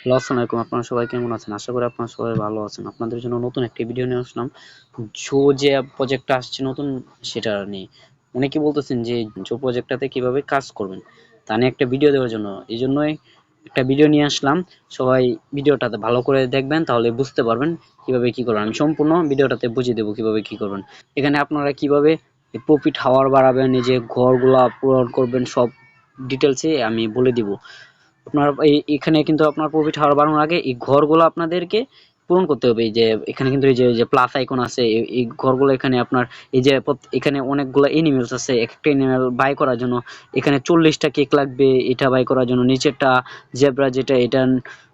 Hello, আসসালামু আলাইকুম। আপনারা সবাই কেমন আছেন? আশা করি আপনারা সবাই ভালো আছেন। আপনাদের জন্য নতুন একটি ভিডিও নিয়ে আসলাম। যে প্রজেক্টটা আসছে নতুন সেটা নিয়ে। অনেকেই বলতেছেন যে প্রজেক্টটাতে কিভাবে কাজ করবেন তা নিয়ে একটা ভিডিও দেওয়ার জন্য। এইজন্যই একটা ভিডিও নিয়ে আসলাম। সবাই ভিডিওটাতে ভালো করে দেখবেন, তাহলে বুঝতে পারবেন কিভাবে কি করবেন। আমি সম্পূর্ণ ভিডিওটাতে বুঝিয়ে দেবো কিভাবে কি করবেন। এখানে আপনারা কিভাবে প্রফিট হাওয়ার বাড়াবেন, এই যে ঘরগুলা পূরণ করবেন, সব ডিটেলসে আমি বলে দিব। আপনার এখানে কিন্তু আপনার প্রফিট হাওয়ার বাড়ানোর আগে এই ঘরগুলো আপনাদেরকে পূরণ করতে হবে। এই যে এখানে কিন্তু এই যে প্লাস আইকন আছে, এই ঘরগুলো এখানে আপনার এই যে এখানে অনেকগুলো এনিমেলস আছে। একটা এনিমেল বাই করার জন্য এখানে 40টা কেক লাগবে। এটা বাই করার জন্য নিচেরটা জেব্রা যেটা এটা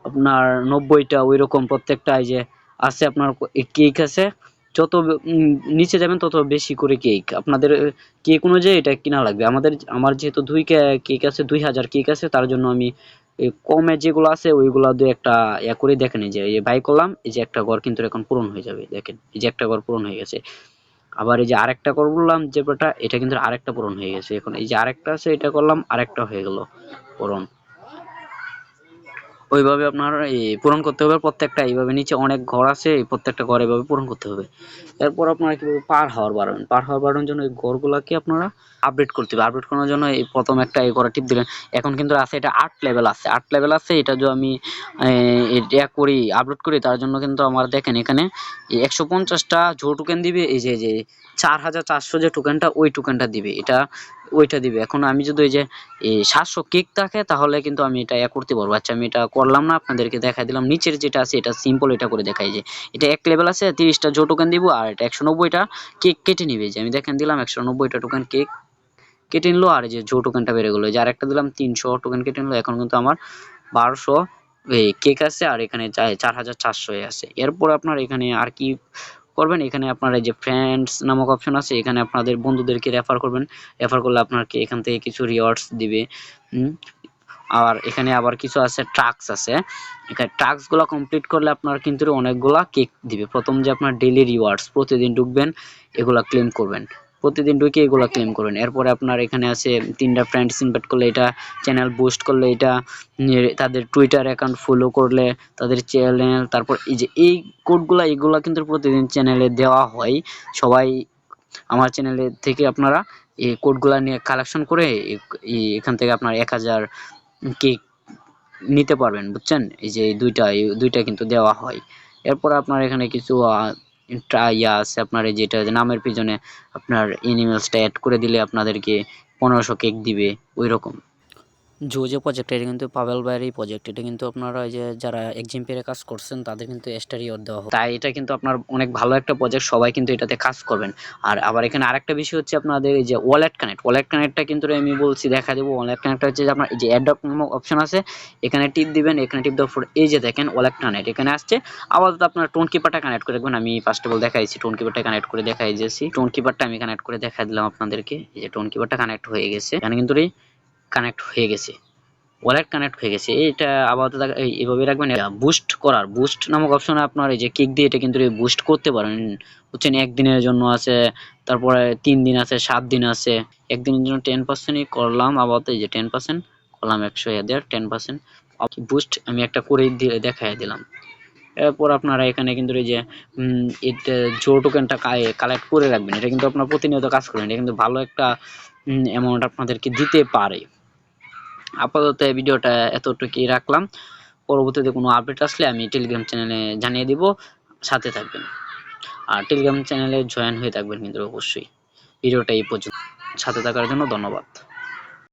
আপনার 90টা, ওই রকম প্রত্যেকটা এই যে আছে আপনার কেক আছে। যত নিচে যাবেন তত বেশি করে কেক আপনাদের কেক অনুযায়ী এটা কিনা লাগবে। আমার যেহেতু কেক আছে, 2000 কেক আছে, তার জন্য আমি এই কমে যেগুলো আছে ওইগুলা দিয়ে একটা করে দেখেন। এই যে বাই করলাম, এই যে একটা ঘর কিন্তু এখন পূরণ হয়ে যাবে। দেখেন এই যে একটা ঘর পূরণ হয়ে গেছে। আবার এই যে আরেকটা ঘর বললাম যেটা, এটা কিন্তু আরেকটা পূরণ হয়ে গেছে। এখন এই যে আরেকটা আছে এটা করলাম, আরেকটা হয়ে গেল পূরণ। ওইভাবে আপনার পূরণ করতে হবে প্রত্যেকটা। এইভাবে নিচে অনেক ঘর আছে, এই প্রত্যেকটা ঘর এভাবে পূরণ করতে হবে। এরপর আপনারা কিভাবে পার হাওয়ার বাড়াবেন, পার হাওয়ার বাড়ানোর জন্য এই ঘরগুলাকে আপনারা আপডেট করতে হবে। আপডেট করার জন্য এই প্রথম একটা এই ঘরে টিপ দিলেন। এখন কিন্তু আছে এটা 8 লেভেল আছে, 8 লেভেল আছে। এটা যদি আমি এটা করি, আপলোড করি, তার জন্য কিন্তু আমার দেখেন এখানে 150টা জো টোকেন দিবে। এই যে 4400 যে টোকেনটা, ওই টোকেনটা দিবে, এটা ওইটা দিবে। এখন আমি যদি ওই যে 700 কেক থাকে তাহলে কিন্তু আমি এটা করতে পারবো। আচ্ছা, আমি এটা করলাম না, আপনাদেরকে দেখাই দিলাম। নিচের যেটা আছে এটা সিম্পল, এটা করে দেখাই যে এটা 1 লেভেল আছে, 30টা জো টোকেন দিব, আর এটা 190টা কেক কেটে নিবে। যে আমি দেখেন দিলাম 190টা টোকেন কেক কেটে নিলো, আর যে জো টোকেনটা বেড়ে গেলো। যে আরেকটা দিলাম 300 টোকেন কেটে নিলো। এখন কিন্তু আমার 1200 কেক আছে, আর এখানে 4400 আছে। এরপর আপনার এখানে আর কি করবেন, এখানে আপনার এই যে ফ্রেন্ডস নামক অপশন আছে, এখানে আপনাদের বন্ধুদেরকে রেফার করবেন। রেফার করলে আপনাকে এখান থেকে কিছু রিওয়ার্ডস দিবে। আর এখানে আবার কিছু আছে, ট্রাক্স আছে। এখানে ট্রাক্স গুলা কমপ্লিট করলে আপনার কিন্তু অনেকগুলা কেক দিবে। প্রথম যে আপনার ডেইলি রিওয়ার্ডস, প্রতিদিন ঢুকবেন, এগুলা ক্লেম করবেন। প্রতিদিন ঢুকে এগুলা ক্লেম করবেন। এরপরে আপনার এখানে আছে 3টা ফ্রেন্ডস ইনভাইট করলে এটা, চ্যানেল বুস্ট করলে এটা, তাদের টুইটার অ্যাকাউন্ট ফলো করলে তাদের চ্যানেল, তারপর এই যে এই কোডগুলা, এগুলা কিন্তু প্রতিদিন চ্যানেলে দেওয়া হয়। সবাই আমার চ্যানেলে থেকে আপনারা এই কোডগুলা নিয়ে কালেকশন করে এখান থেকে আপনার 1000 কেক নিতে পারবেন, বুঝছেন? এই যে এই দুইটা কিন্তু দেওয়া হয়। এরপর আপনার এখানে কিছু আছে আপনার, এই যেটা নামের পিছনে আপনার এনিমেলসটা অ্যাড করে দিলে আপনাদেরকে 1500 কেক দিবে, ওই রকম। যে প্রজেক্ট, এটা কিন্তু পাবেল ভাইয়েরই প্রজেক্ট। এটা কিন্তু আপনারা এই যে যারা এক্সাম্পেরে কাজ করছেন তাদের কিন্তু এক্সট্রা রিওয়ার্ড দেওয়া হবে। তাই এটা কিন্তু আপনার অনেক ভালো একটা প্রজেক্ট, সবাই কিন্তু এটাতে কাজ করবেন। আর আবার এখানে আরেকটা বিষয় হচ্ছে আপনাদের এই যে ওয়ালেট কানেক্টটা কিন্তু আমি বলছি দেখা দেবো। ওয়ালেট কানেক্টটা হচ্ছে যে আপনার এই যে অ্যাডপ্ট নামক অপশন আছে, এখানে টিপ দিবেন। এখানে টিপ দেওয়ার পর এই যে দেখেন ওয়ালেট কানেক্ট এখানে আসছে। আপাতত আপনার টোন কিপারটা কানেক্ট করে রাখবেন। আমি ফার্স্ট অফ অল দেখাইছি, টোন কিপারটা কানেক্ট করে দেখাই দিয়েছি। টোন কিপারটা আমি কানেক্ট করে দেখাই দিলাম আপনাদেরকে। এই যে টোন কিপারটা কানেক্ট হয়ে গেছে, এখানে কিন্তু কানেক্ট হয়ে গেছে, ওয়ালেট কানেক্ট হয়ে গেছে। এটা আপাতত এইভাবে রাখবেন। বুস্ট নামক অপশনে আপনার এই যে কিক দিয়ে এটা কিন্তু বুস্ট করতে পারেন, বুঝছেন? একদিনের জন্য আছে, তারপরে 3 দিন আছে, 7 দিন আছে। একদিনের জন্য 10%ই করলাম। আপাতত এই যে 10% করলাম, 100 এদের 10% বুস্ট আমি একটা করে দেখাই দিলাম। এরপর আপনারা এখানে কিন্তু এই যে এটা জো টোকেনটা কালেক্ট করে রাখবেন। এটা কিন্তু আপনার প্রতিনিয়ত কাজ করবেন। এটা কিন্তু ভালো একটা অ্যামাউন্ট আপনাদেরকে দিতে পারে। আপাতত এই ভিডিওটা এতটুকুই রাখলাম। পরবর্তীতে কোনো আপডেট আসলে আমি টেলিগ্রাম চ্যানেলে জানিয়ে দিব, সাথে থাকবেন। আর টেলিগ্রাম চ্যানেলে জয়েন হয়ে থাকবেন কিন্তু অবশ্যই। ভিডিওটা এই পর্যন্ত, সাথে থাকার জন্য ধন্যবাদ।